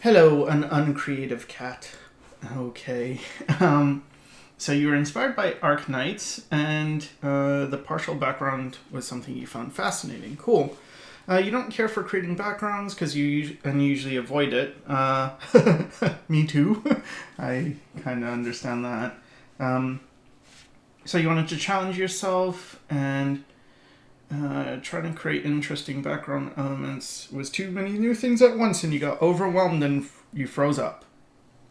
Hello, an uncreative cat. Okay. So you were inspired by Arknights, and the partial background was something you found fascinating. Cool. You don't care for creating backgrounds because you usually avoid it. Me too. I kind of understand that. So you wanted to challenge yourself and trying to create interesting background elements was too many new things at once and you got overwhelmed and you froze up.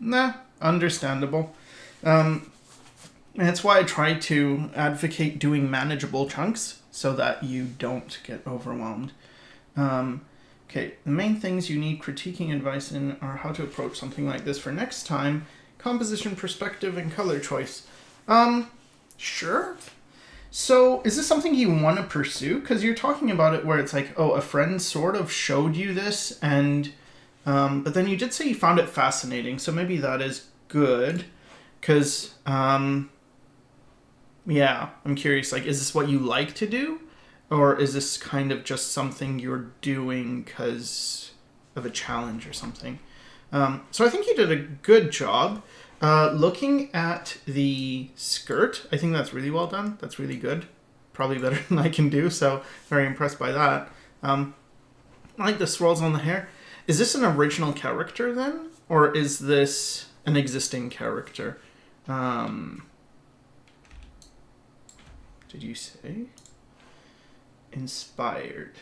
Nah, understandable. That's why I try to advocate doing manageable chunks so that you don't get overwhelmed. Okay, the main things you need critiquing advice in are how to approach something like this for next time, composition, perspective, and color choice. Sure. So, is this something you want to pursue? Because you're talking about it where it's like, oh, a friend sort of showed you this, and but then you did say you found it fascinating, so maybe that is good. Because, yeah, I'm curious, like, is this what you like to do? Or is this kind of just something you're doing because of a challenge or something? So I think you did a good job. Looking at the skirt, I think that's really well done. That's really good. Probably better than I can do, so very impressed by that. I like the swirls on the hair. Is this an original character then? Or is this an existing character? Did you say? Inspired.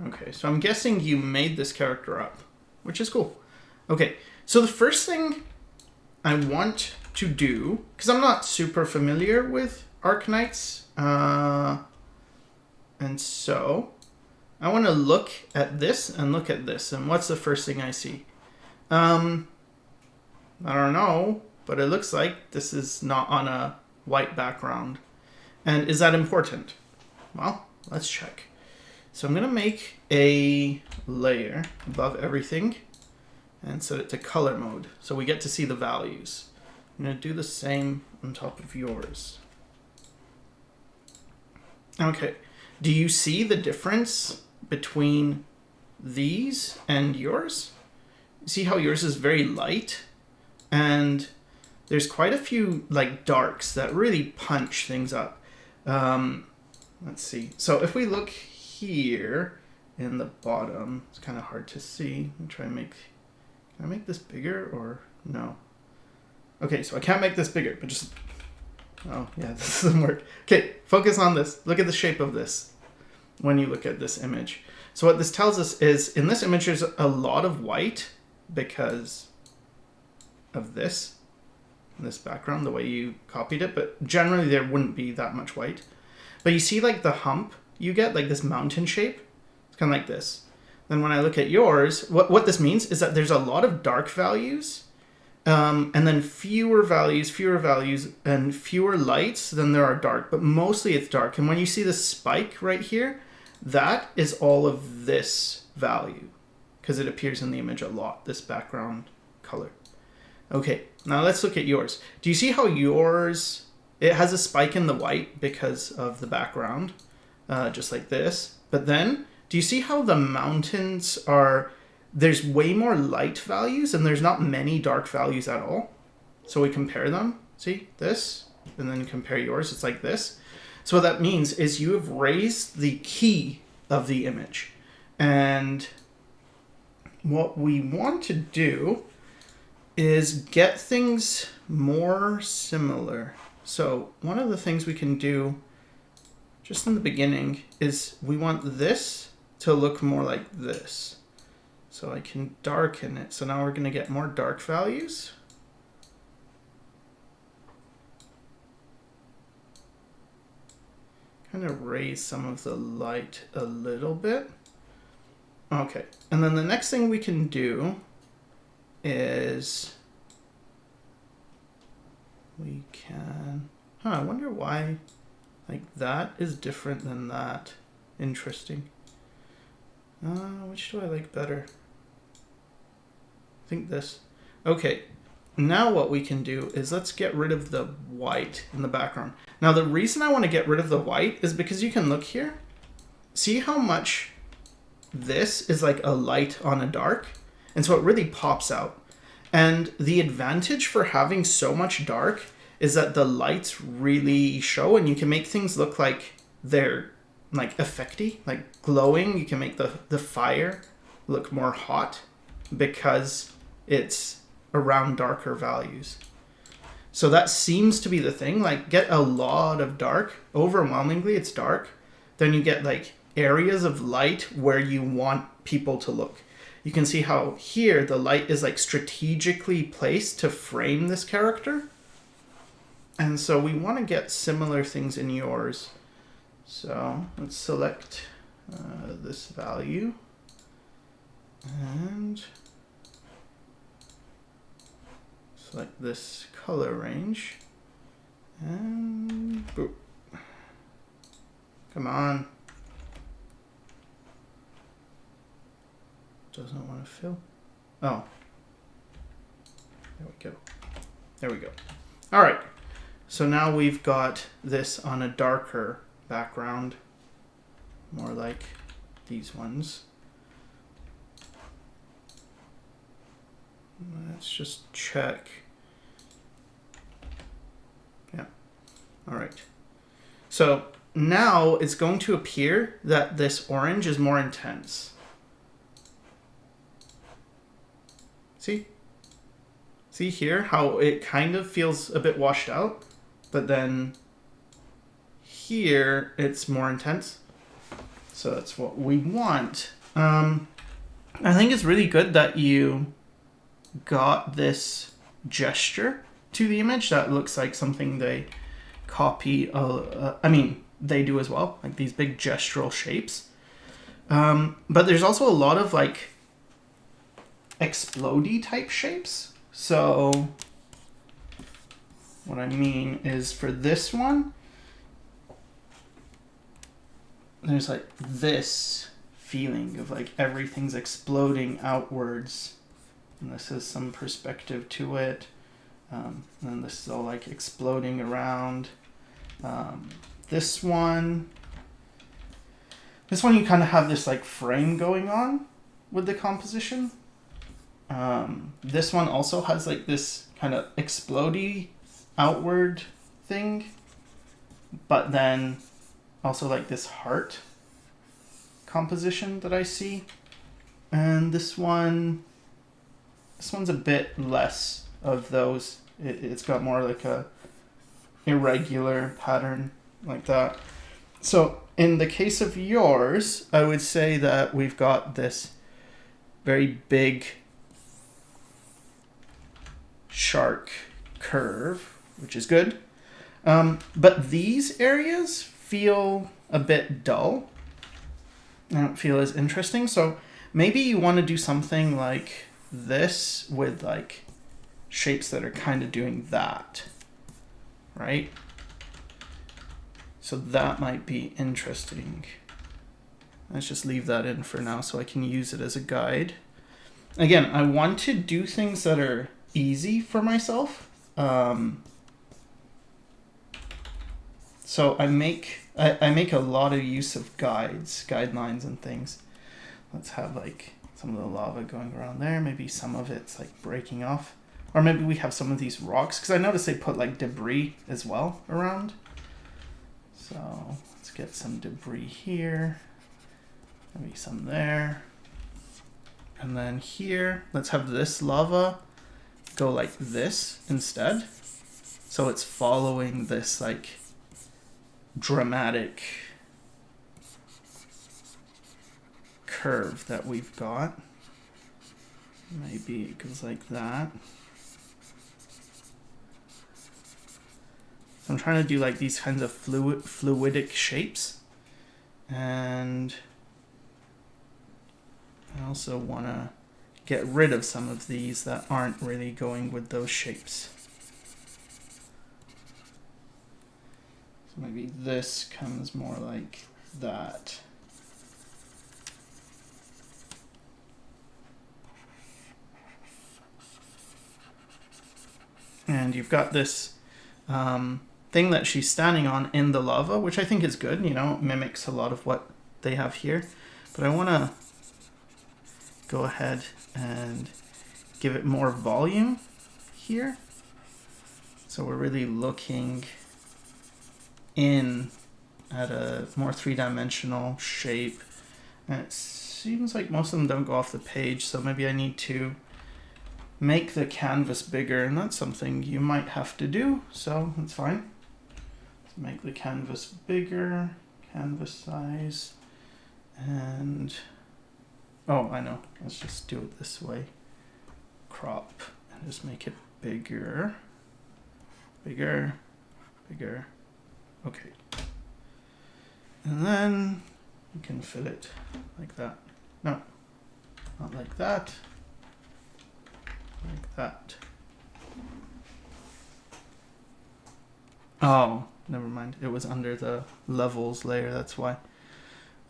Okay, so I'm guessing you made this character up, which is cool. Okay, so the first thing I want to do, because I'm not super familiar with Arknights, and so I want to look at this and look at this, and what's the first thing I see? I don't know, but it looks like this is not on a white background. And is that important? Well, let's check. So I'm going to make a layer above everything and set it to color mode so we get to see the values. I'm going to do the same on top of yours. Okay, do you see the difference between these and yours? See how yours is very light? And there's quite a few like darks that really punch things up. Let's see. So if we look here in the bottom, it's kind of hard to see. Let me try and can I make this bigger or no? Okay, so I can't make this bigger, but just, oh yeah, this doesn't work. Okay, focus on this. Look at the shape of this when you look at this image. So what this tells us is in this image, there's a lot of white because of this background, the way you copied it, but generally there wouldn't be that much white. But you see like the hump you get, like this mountain shape? It's kind of like this. Then when I look at yours, what this means is that there's a lot of dark values, and then fewer values, and fewer lights than there are dark, but mostly it's dark. And when you see this spike right here, that is all of this value, because it appears in the image a lot, this background color. Okay, now let's look at yours. Do you see how yours, it has a spike in the white because of the background, just like this. But then, do you see how the mountains are, there's way more light values and there's not many dark values at all? So we compare them, see this, and then compare yours, it's like this. So what that means is you have raised the key of the image. And what we want to do is get things more similar. So one of the things we can do just in the beginning is we want this to look more like this. So I can darken it. So now we're going to get more dark values. Kind of raise some of the light a little bit. Okay, and then the next thing we can do is we can, I wonder why like that is different than that. Interesting. Which do I like better? I think this. Okay, now what we can do is let's get rid of the white in the background. Now the reason I want to get rid of the white is because you can look here. See how much this is like a light on a dark. And so it really pops out. And the advantage for having so much dark is that the lights really show, and you can make things look like they're like effecty, like glowing. You can make the fire look more hot because it's around darker values. So that seems to be the thing, like get a lot of dark, overwhelmingly it's dark, then you get like areas of light where you want people to look. You can see how here the light is like strategically placed to frame this character. And so we want to get similar things in yours. So let's select this value and select this color range and boop. Come on. Doesn't want to fill. Oh. There we go. There we go. All right. So now we've got this on a darker background, more like these ones. Let's just check. Yeah. All right. So now it's going to appear that this orange is more intense. See? See here how it kind of feels a bit washed out, but then here it's more intense. So that's what we want. I think it's really good that you got this gesture to the image that looks like something they copy. I mean, they do as well, like these big gestural shapes. But there's also a lot of like explodey type shapes. So what I mean is for this one, there's like this feeling of like everything's exploding outwards. And this is some perspective to it. And then this is all like exploding around. This one you kind of have this like frame going on with the composition. This one also has like this kind of explodey outward thing, but then also like this heart composition that I see. And this one's a bit less of those. It's got more like a irregular pattern like that. So in the case of yours, I would say that we've got this very big shark curve, which is good. But these areas feel a bit dull. I don't feel as interesting. So maybe you want to do something like this with like shapes that are kind of doing that, right? So that might be interesting. Let's just leave that in for now so I can use it as a guide. Again, I want to do things that are easy for myself. So I make a lot of use of guidelines and things. Let's have like some of the lava going around there. Maybe some of it's like breaking off. Or maybe we have some of these rocks, because I noticed they put like debris as well around. So let's get some debris here. Maybe some there. And then here, let's have this lava go like this instead. So it's following this like dramatic curve that we've got. Maybe it goes like that. So I'm trying to do like these kinds of fluidic shapes. And I also want to get rid of some of these that aren't really going with those shapes. So maybe this comes more like that. And you've got this thing that she's standing on in the lava, which I think is good, you know, mimics a lot of what they have here. But I want to go ahead and give it more volume here. So we're really looking in at a more three-dimensional shape. And it seems like most of them don't go off the page, so maybe I need to make the canvas bigger, and that's something you might have to do, so that's fine. Let's make the canvas bigger, canvas size, and oh, I know, let's just do it this way. Crop, and just make it bigger, bigger, bigger. Okay. And then you can fill it like that. No, not like that. Like that. Oh, never mind. It was under the levels layer, that's why.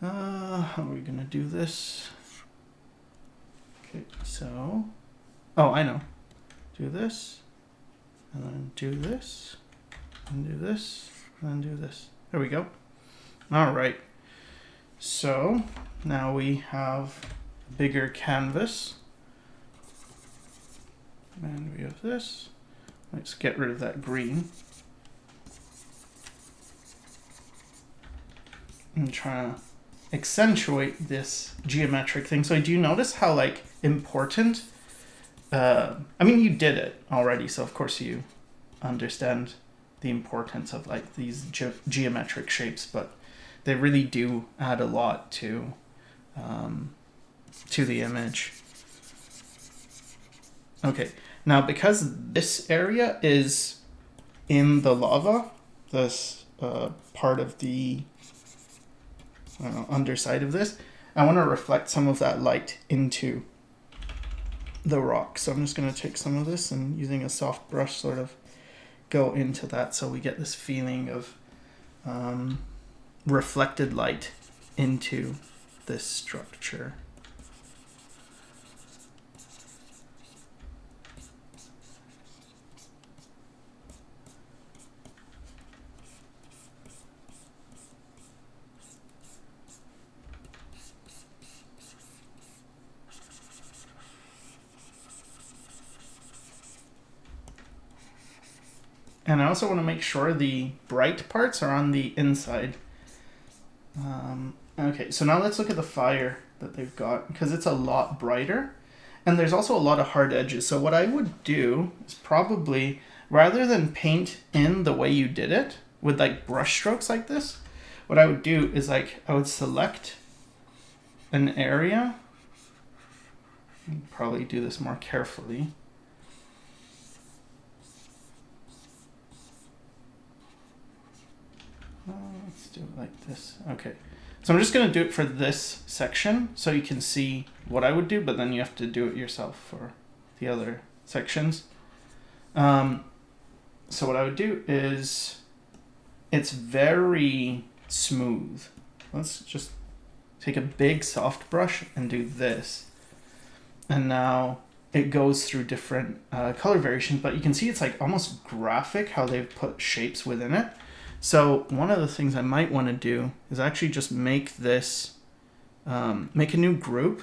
How are we gonna do this? Okay, so, oh, I know. Do this, and then do this, and do this, and then do this. There we go. All right. So now we have a bigger canvas. And we have this. Let's get rid of that green. And try to accentuate this geometric thing. So do you notice how like important, I mean, you did it already, so of course you understand the importance of like these geometric shapes, but they really do add a lot to the image. Okay, now because this area is in the lava, this part of the underside of this, I want to reflect some of that light into the rock. So I'm just going to take some of this and using a soft brush sort of go into that so we get this feeling of reflected light into this structure. And I also want to make sure the bright parts are on the inside. Okay, so now let's look at the fire that they've got, because it's a lot brighter. And there's also a lot of hard edges. So what I would do is probably, rather than paint in the way you did it, with like brush strokes like this, what I would do is like, I would select an area. I'd probably do this more carefully. Let's do it like this. Okay. So I'm just going to do it for this section so you can see what I would do, but then you have to do it yourself for the other sections. So what I would do is, it's very smooth. Let's just take a big soft brush and do this. And now it goes through different color variations, but you can see it's like almost graphic how they've put shapes within it. So one of the things I might want to do is actually just make this, make a new group,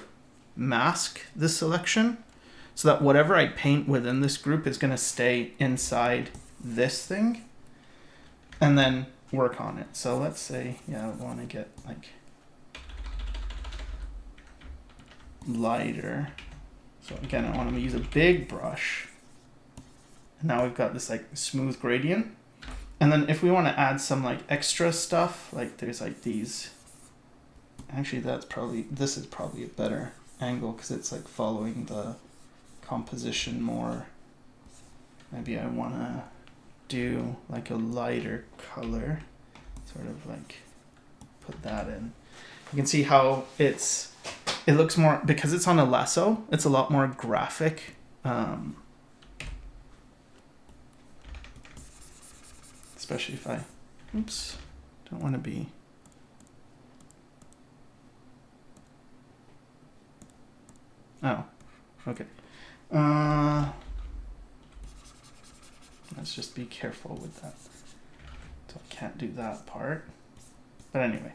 mask this selection, so that whatever I paint within this group is going to stay inside this thing, and then work on it. So let's say, yeah, I want to get like lighter. So again, I want to use a big brush. And now we've got this like smooth gradient. And then if we want to add some like extra stuff, like there's like these, actually this is probably a better angle because it's like following the composition more. Maybe I want to do like a lighter color, sort of like put that in. You can see how it looks more, because it's on a lasso, it's a lot more graphic. Especially if I, oops, don't want to be. Oh, okay. Let's just be careful with that. So I can't do that part. But anyway,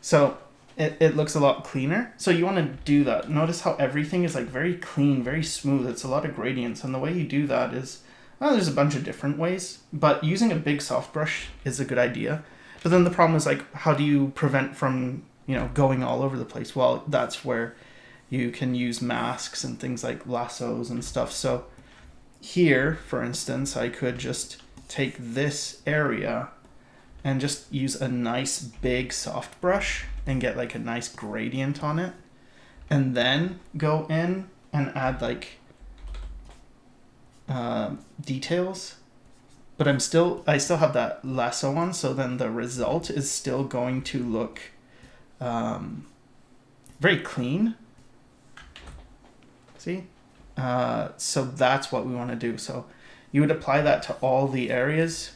so it looks a lot cleaner. So you want to do that. Notice how everything is like very clean, very smooth. It's a lot of gradients. And the way you do that is, well, there's a bunch of different ways, but using a big soft brush is a good idea. But then the problem is like, how do you prevent from, going all over the place? Well, that's where you can use masks and things like lassos and stuff. So here, for instance, I could just take this area and just use a nice big soft brush and get like a nice gradient on it, and then go in and add like details. But I still have that lasso on, so then the result is still going to look very clean. See? So that's what we want to do. So you would apply that to all the areas.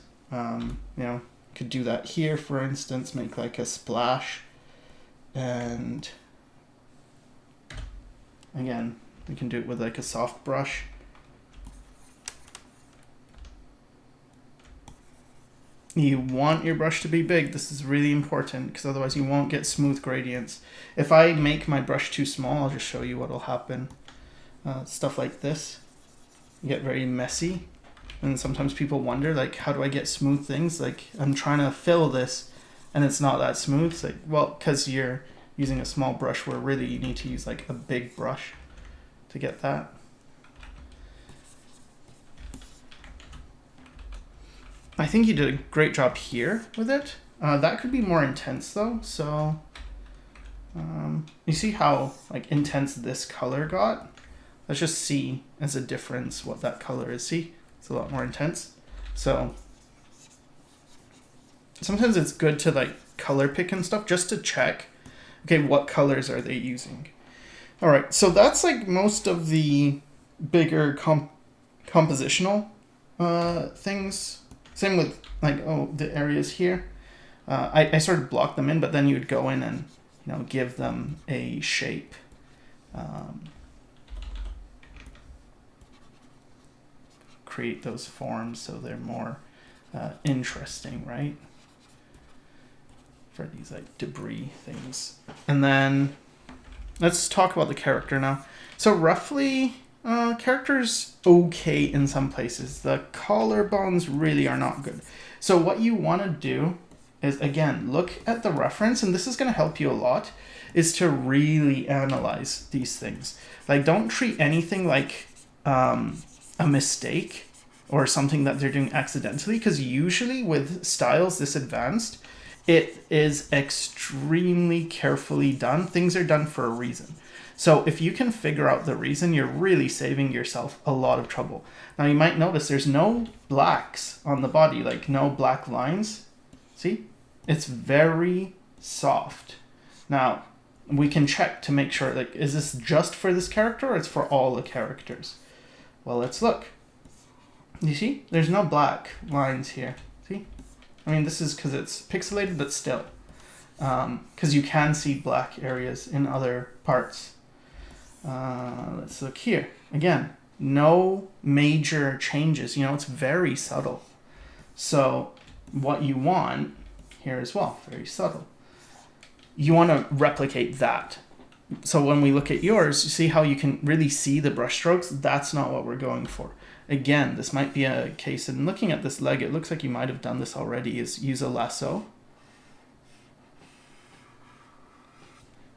Could do that here, for instance, make like a splash. And again, we can do it with like a soft brush. You want your brush to be big. This is really important because otherwise you won't get smooth gradients. If I make my brush too small, I'll just show you what will happen. Stuff like this, you get very messy. And sometimes people wonder, like, how do I get smooth things? Like, I'm trying to fill this and it's not that smooth. It's like, well, because you're using a small brush where really you need to use like a big brush to get that. I think you did a great job here with it. That could be more intense though. So you see how like intense this color got? Let's just see as a difference what that color is. See, it's a lot more intense. So sometimes it's good to like color pick and stuff just to check, okay, what colors are they using? All right, so that's like most of the bigger compositional things. Same with like, the areas here. I sort of blocked them in, but then you would go in and, give them a shape. Create those forms so they're more interesting, right? For these like debris things. And then let's talk about the character now. So roughly, character's okay in some places. The collarbones really are not good. So what you want to do is, again, look at the reference, and this is going to help you a lot, is to really analyze these things. Like, don't treat anything like a mistake or something that they're doing accidentally, because usually with styles this advanced, it is extremely carefully done. Things are done for a reason. So if you can figure out the reason, you're really saving yourself a lot of trouble. Now you might notice there's no blacks on the body, like no black lines. See? It's very soft. Now we can check to make sure, like, is this just for this character or it's for all the characters? Well, let's look. You see? There's no black lines here. See? I mean, this is because it's pixelated, but still. Because you can see black areas in other parts. Let's look here. Again, no major changes. It's very subtle. So what you want here as well, very subtle. You want to replicate that. So when we look at yours, you see how you can really see the brush strokes? That's not what we're going for. Again, this might be a case in looking at this leg, it looks like you might have done this already, is use a lasso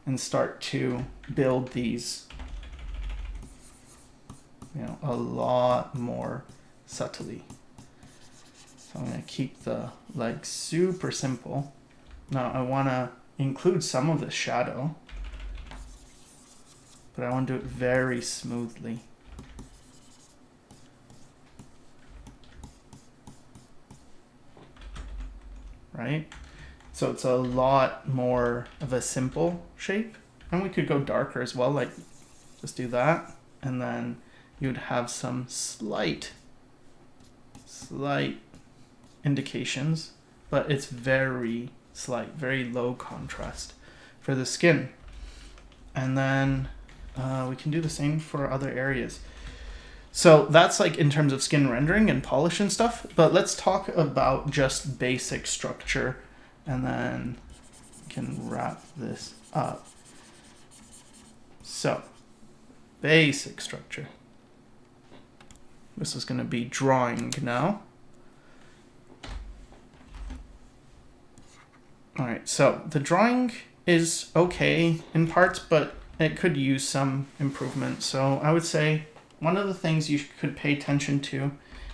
and start to build these, a lot more subtly. So I'm going to keep the leg super simple. Now I want to include some of the shadow, but I want to do it very smoothly. Right? So it's a lot more of a simple shape. And we could go darker as well, like just do that. And then you'd have some slight indications, but it's very slight, very low contrast for the skin. And then we can do the same for other areas. So that's like in terms of skin rendering and polish and stuff, but let's talk about just basic structure, and then we can wrap this up. So, basic structure. This is going to be drawing now. All right, so the drawing is okay in parts, but it could use some improvement. So I would say one of the things you could pay attention to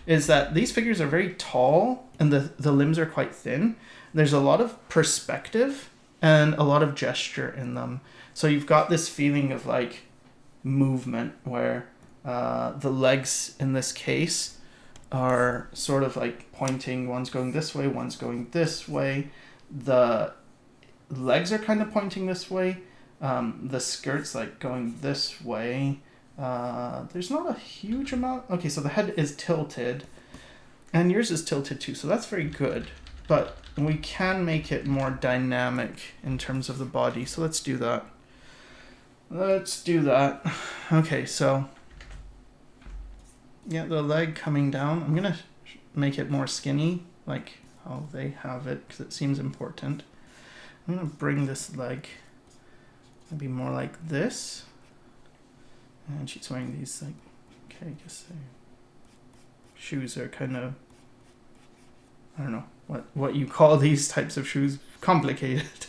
is that these figures are very tall and the limbs are quite thin. There's a lot of perspective and a lot of gesture in them. So you've got this feeling of like movement where the legs in this case are sort of like pointing, one's going this way, one's going this way. The legs are kind of pointing this way. The skirt's like going this way. There's not a huge amount. Okay, so the head is tilted and yours is tilted too. So that's very good, but we can make it more dynamic in terms of the body. So let's do that. Let's do that. Okay, so yeah, the leg coming down. I'm going to make it more skinny, like how they have it, because it seems important. I'm going to bring this leg maybe more like this. And she's wearing these, like, okay, I guess shoes are kind of, I don't know what you call these types of shoes. Complicated.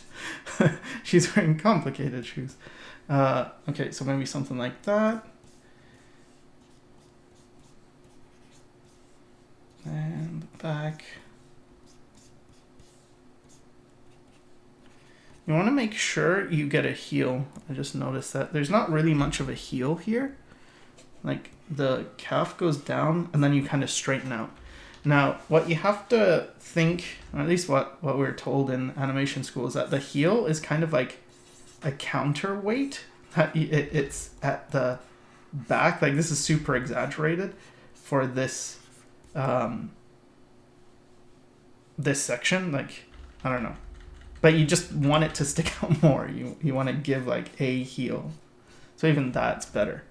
She's wearing complicated shoes. Okay, so maybe something like that. And back. You want to make sure you get a heel. I just noticed that there's not really much of a heel here. Like the calf goes down and then you kind of straighten out. Now, what you have to think, or at least what we're told in animation school, is that the heel is kind of like a counterweight. It's at the back. Like this is super exaggerated for this this section. Like, I don't know. But you just want it to stick out more. You want to give like a heel. So even that's better.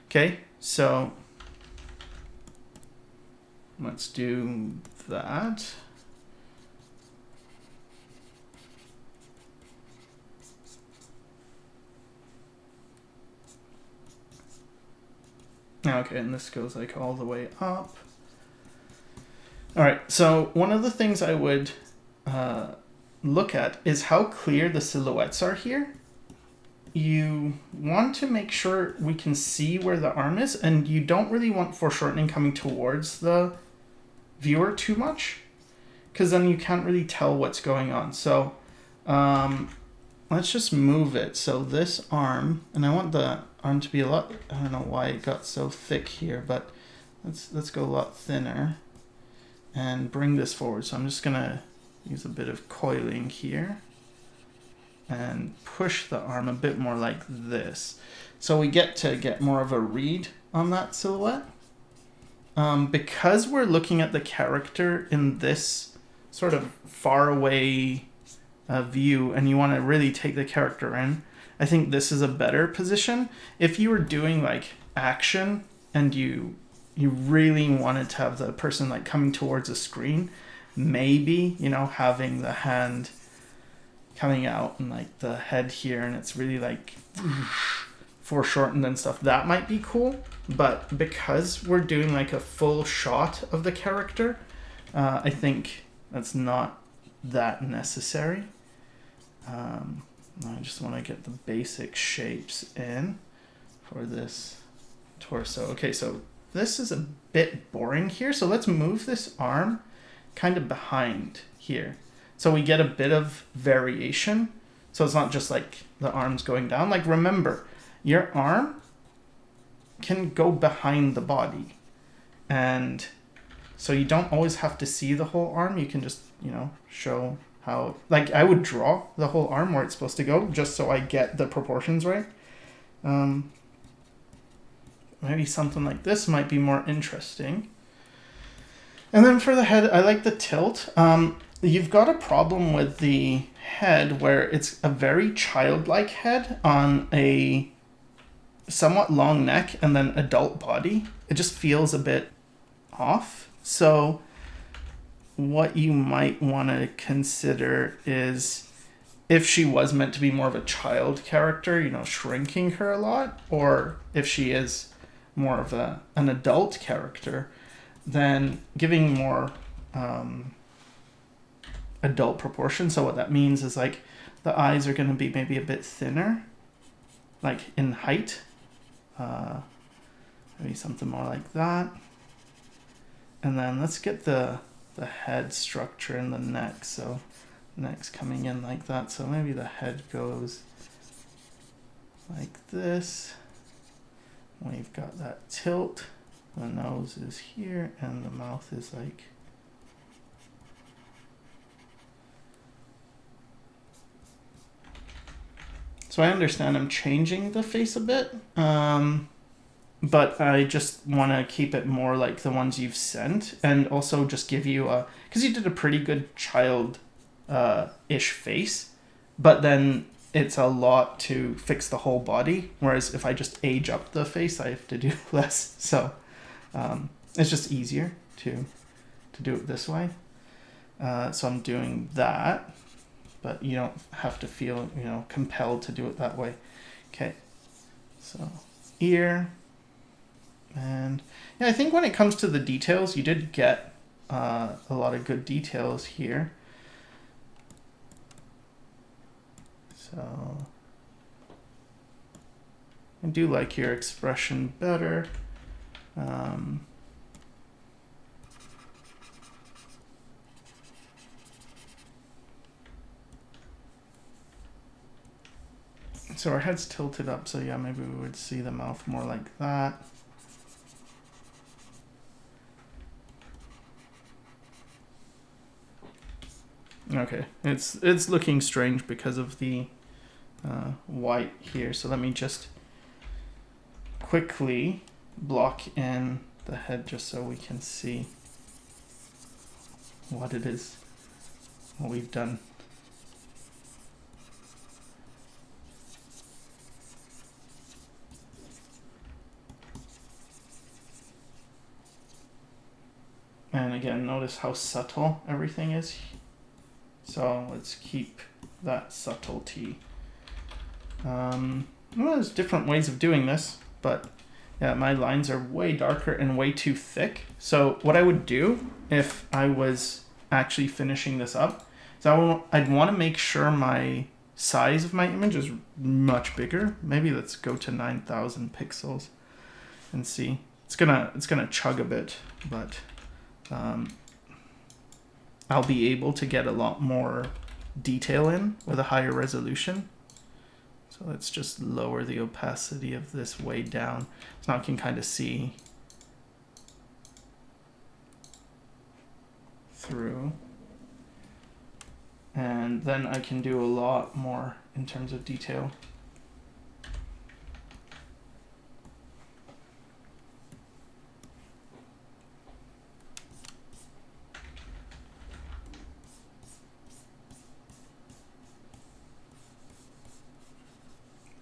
Okay, so let's do that. Okay, and this goes like all the way up. All right, so one of the things I would look at is how clear the silhouettes are here. You want to make sure we can see where the arm is, and you don't really want foreshortening coming towards the viewer too much, because then you can't really tell what's going on. So let's just move it. So this arm, and I want the arm to be a lot, I don't know why it got so thick here, but let's go a lot thinner and bring this forward. So I'm just gonna use a bit of coiling here and push the arm a bit more like this. So we get more of a read on that silhouette. Because we're looking at the character in this sort of far away view and you want to really take the character in, I think this is a better position. If you were doing like action and you really wanted to have the person like coming towards a screen, maybe, you know, having the hand coming out and like the head here and it's really like foreshortened and stuff, that might be cool. But because we're doing like a full shot of the character, I think that's not that necessary. I just want to get the basic shapes in for this torso. Okay, so this is a bit boring here, so let's move this arm kind of behind here so we get a bit of variation, so it's not just like the arm's going down. Like, remember, your arm can go behind the body, and so you don't always have to see the whole arm. You can just, you know, show how, like, I would draw the whole arm where it's supposed to go just so I get the proportions right. Maybe something like this might be more interesting. And then for the head, I like the tilt. You've got a problem with the head where it's a very childlike head on a somewhat long neck and then adult body. It just feels a bit off. So what you might want to consider is if she was meant to be more of a child character, you know, shrinking her a lot, or if she is more of an adult character, then giving more adult proportion. So what that means is like the eyes are going to be maybe a bit thinner, like in height. Maybe something more like that. And then let's get the head structure and the neck. So neck's coming in like that. So maybe the head goes like this. We've got that tilt. The nose is here and the mouth is like so. I understand I'm changing the face a bit, but I just want to keep it more like the ones you've sent, and also just give you a, because you did a pretty good child ish face, but then it's a lot to fix the whole body, whereas if I just age up the face I have to do less. So it's just easier to do it this way. So I'm doing that, but you don't have to feel, you know, compelled to do it that way. Okay, so ear. And yeah, I think when it comes to the details, you did get a lot of good details here. So I do like your expression better. So our head's tilted up, so yeah, maybe we would see the mouth more like that. Okay, it's looking strange because of the white here. So let me just quickly block in the head just so we can see what it is, what we've done. And again, notice how subtle everything is. So let's keep that subtlety. Well, there's different ways of doing this, but yeah, my lines are way darker and way too thick. So what I would do if I was actually finishing this up is I'd want to make sure my size of my image is much bigger. Maybe let's go to 9,000 pixels and see. It's gonna chug a bit, but I'll be able to get a lot more detail in with a higher resolution. So let's just lower the opacity of this way down. So now I can kind of see through. And then I can do a lot more in terms of detail.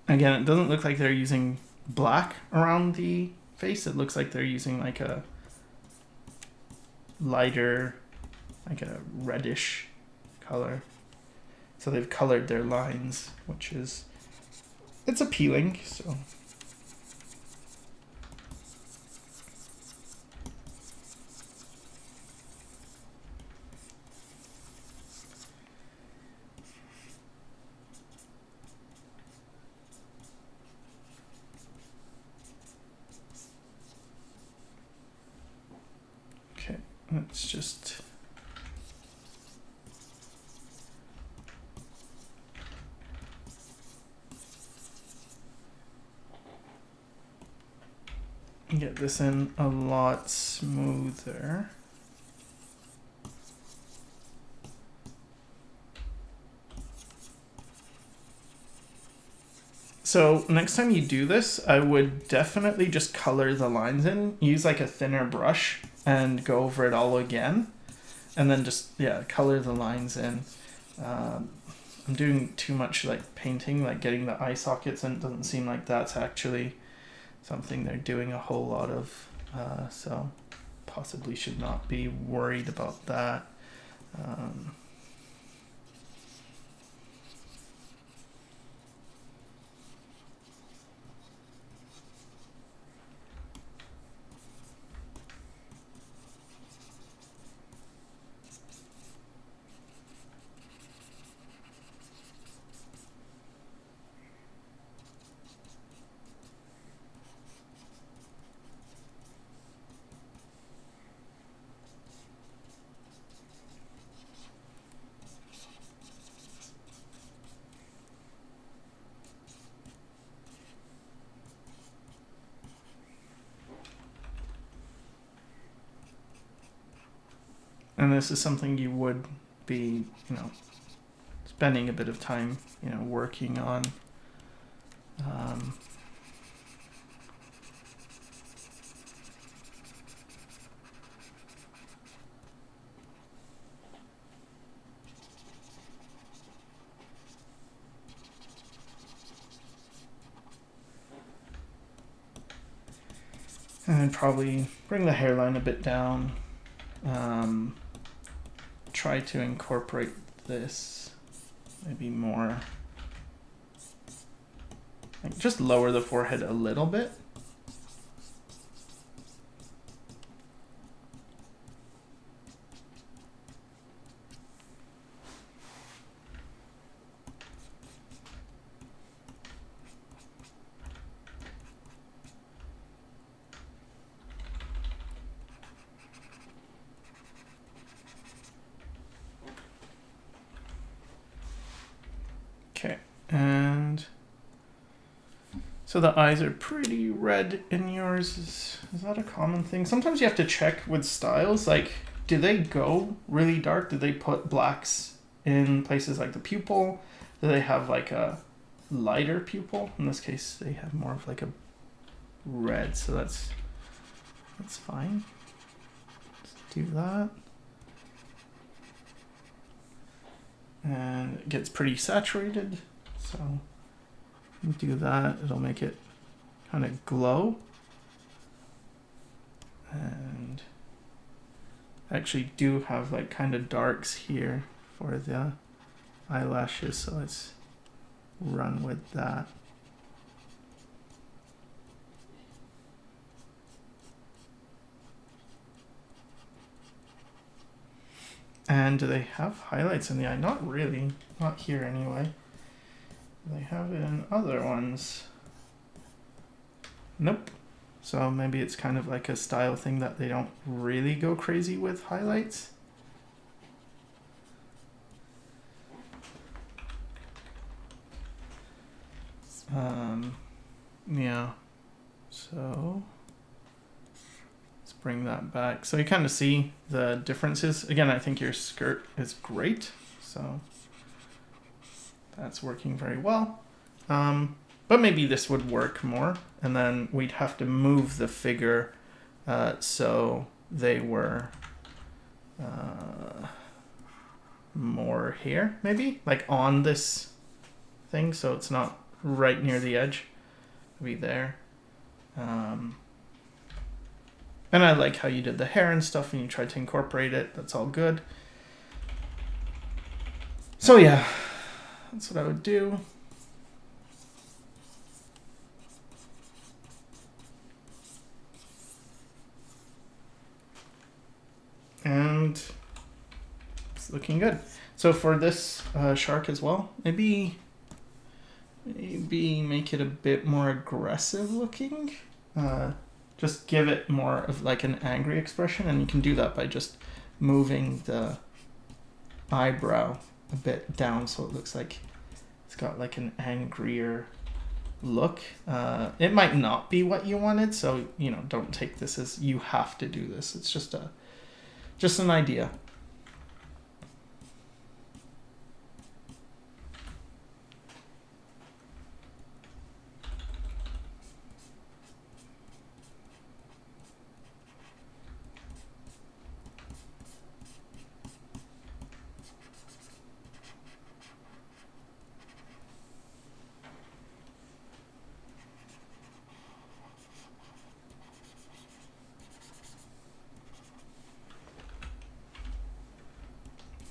Again, it doesn't look like they're using black around the face. It looks like they're using like a lighter, like a reddish color. So they've colored their lines, which is, it's appealing, so. Okay, let's just get this in a lot smoother. So next time you do this, I would definitely just color the lines in. Use like a thinner brush and go over it all again. And then just, yeah, color the lines in. I'm doing too much like painting, like getting the eye sockets, and it doesn't seem like that's actually something they're doing a whole lot of. So possibly should not be worried about that. and this is something you would be, spending a bit of time, working on. And probably bring the hairline a bit down. Try to incorporate this maybe more. Like just lower the forehead a little bit. Okay, and so the eyes are pretty red in yours. Is that a common thing? Sometimes you have to check with styles, like, do they go really dark? Do they put blacks in places like the pupil? Do they have like a lighter pupil? In this case, they have more of like a red, so that's fine. Let's do that. And it gets pretty saturated, so do that. It'll make it kind of glow. And I actually do have like kind of darks here for the eyelashes, so let's run with that. And do they have highlights in the eye? Not really. Not here anyway. They have it in other ones. Nope. So maybe it's kind of like a style thing that they don't really go crazy with highlights. Yeah. So bring that back. So you kind of see the differences. Again, I think your skirt is great, so that's working very well. But maybe this would work more, and then we'd have to move the figure so they were more here, maybe like on this thing, so it's not right near the edge. Maybe there. And I like how you did the hair and stuff and you tried to incorporate it. That's all good. So yeah, that's what I would do. And it's looking good. So for this shark as well, maybe make it a bit more aggressive looking. Just give it more of like an angry expression, and you can do that by just moving the eyebrow a bit down so it looks like it's got like an angrier look. It might not be what you wanted, so don't take this as you have to do this. It's just an idea.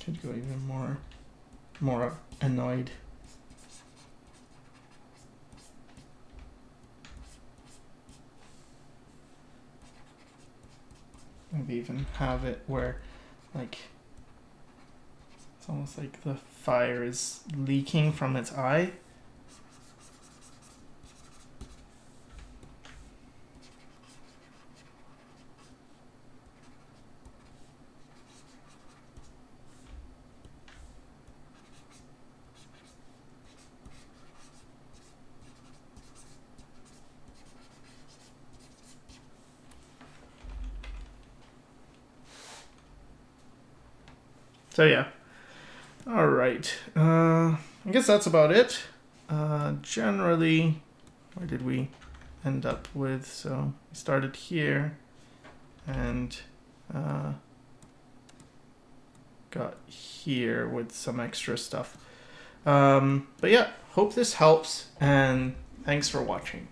Could go even more annoyed. Maybe even have it where like it's almost like the fire is leaking from its eye. So yeah. All right. I guess that's about it. Generally, where did we end up with? So we started here and got here with some extra stuff. But yeah, hope this helps, and thanks for watching.